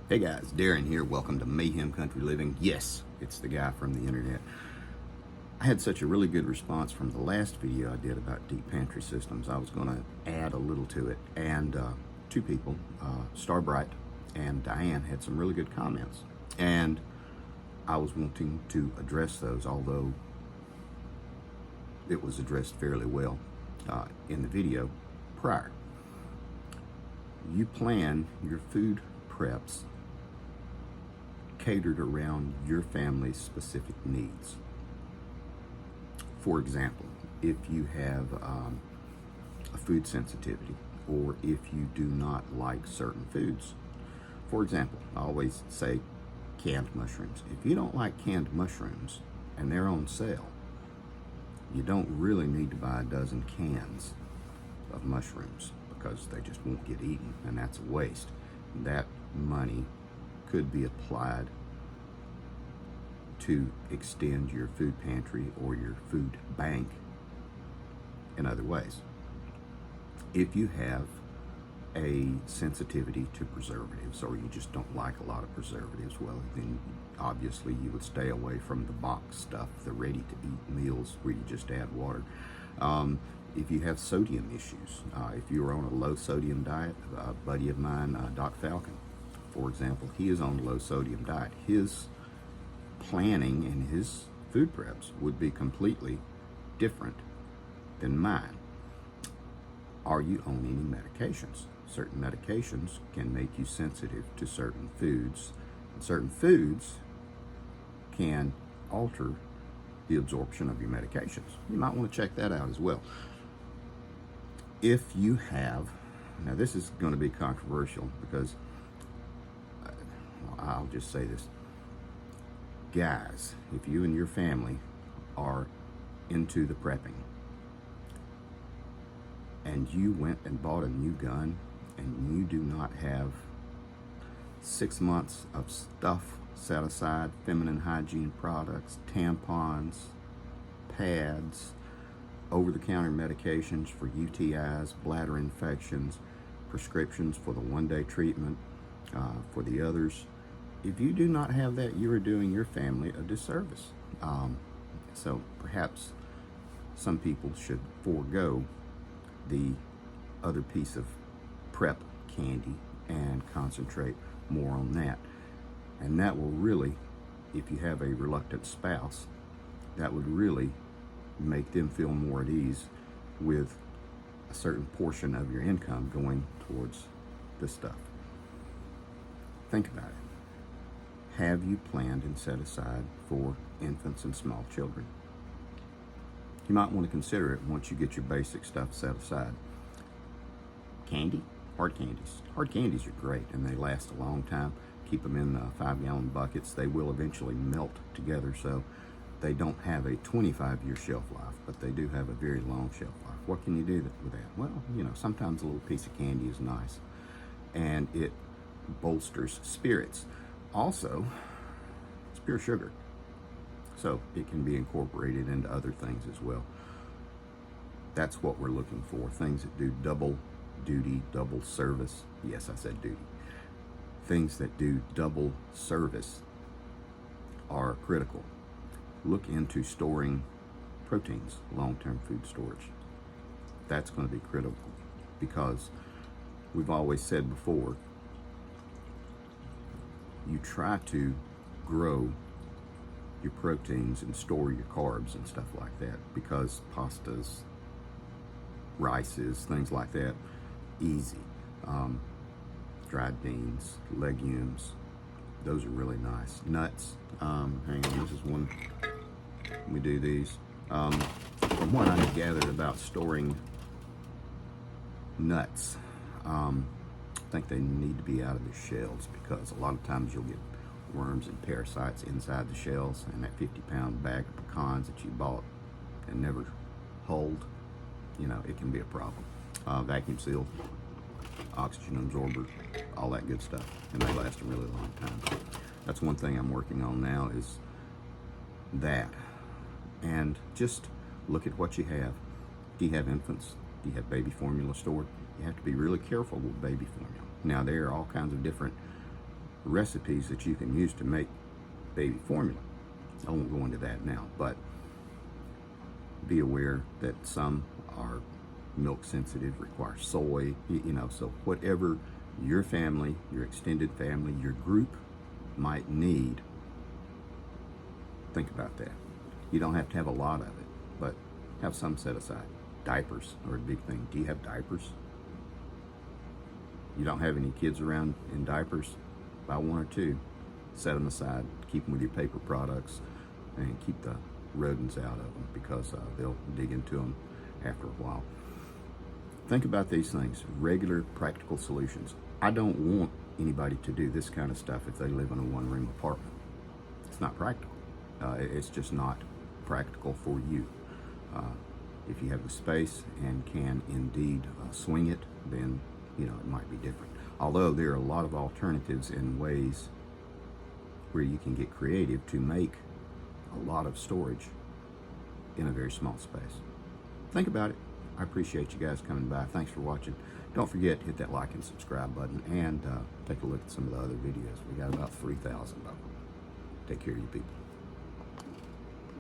Hey guys, Darren here. Welcome to Mayhem Country Living. Yes, it's the guy from the internet. I had such a really good response from the last video I did about deep pantry systems. I was going to add a little to it, and two people, Starbright and Diane, had some really good comments, and I was wanting to address those, although it was addressed fairly well in the video prior. You plan your food preps catered around your family's specific needs. For example, if you have a food sensitivity, or if you do not like certain foods. For example, I always say canned mushrooms. If you don't like canned mushrooms and they're on sale, you don't really need to buy a dozen cans of mushrooms, because they just won't get eaten, and that's a waste. That money could be applied to extend your food pantry or your food bank in other ways. If you have a sensitivity to preservatives, or you just don't like a lot of preservatives, well, then obviously you would stay away from the box stuff, the ready-to-eat meals where you just add water. If you have sodium issues, if you're on a low sodium diet, a buddy of mine, Doc Falcon, for example, he is on a low sodium diet. His planning and his food preps would be completely different than mine. Are you on any medications? Certain medications can make you sensitive to certain foods, and certain foods can alter the absorption of your medications. You might want to check that out as well. If you have, now this is going to be controversial, because I'll just say this. Guys, if you and your family are into the prepping, and you went and bought a new gun, and you do not have 6 months of stuff set aside, feminine hygiene products, tampons, pads, over-the-counter medications for UTIs, bladder infections, prescriptions for the one-day treatment for the others. If you do not have that, you are doing your family a disservice. So perhaps some people should forego the other piece of prep candy and concentrate more on that. And that will really, if you have a reluctant spouse, that would really make them feel more at ease with a certain portion of your income going towards this stuff. Think about it. Have you planned and set aside for infants and small children? You might want to consider it once you get your basic stuff set aside. Candy, hard candies. Hard candies are great, and they last a long time. Keep them in 5-gallon buckets. They will eventually melt together, so they don't have a 25-year shelf life, but they do have a very long shelf life. What can you do with that? Well, sometimes a little piece of candy is nice, and it bolsters spirits. Also, it's pure sugar, so it can be incorporated into other things as well. That's what we're looking for, things that do double duty, double service. Yes, I said duty. Things that do double service are critical. Look into storing proteins, long-term food storage. That's going to be critical, because we've always said before, you try to grow your proteins and store your carbs and stuff like that, because pastas, rices, things like that, easy. Dried beans, legumes, those are really nice. Nuts, hang on, this is one, we do these. From what I've gathered about storing nuts, I think they need to be out of the shells, because a lot of times you'll get worms and parasites inside the shells, and that 50-pound bag of pecans that you bought and never hulled, it can be a problem. Vacuum sealed, oxygen absorber, all that good stuff, and they last a really long time. So that's one thing I'm working on now, is that. And just look at what you have. Do you have infants? Do you have baby formula stored? You have to be really careful with baby formula. Now, there are all kinds of different recipes that you can use to make baby formula. I won't go into that now, but be aware that some are milk sensitive, require soy, so whatever your family, your extended family, your group might need, think about that. You don't have to have a lot of it, but have some set aside. Diapers are a big thing. Do you have diapers? You don't have any kids around in diapers? Buy one or two, set them aside, keep them with your paper products, and keep the rodents out of them, because they'll dig into them after a while. Think about these things, regular practical solutions. I don't want anybody to do this kind of stuff if they live in a one-room apartment. It's not practical. It's just not practical for you. If you have the space and can indeed swing it, then it might be different. Although there are a lot of alternatives and ways where you can get creative to make a lot of storage in a very small space. Think about it. I appreciate you guys coming by. Thanks for watching. Don't forget to hit that like and subscribe button, and take a look at some of the other videos. We got about 3,000 of them. Take care of you people.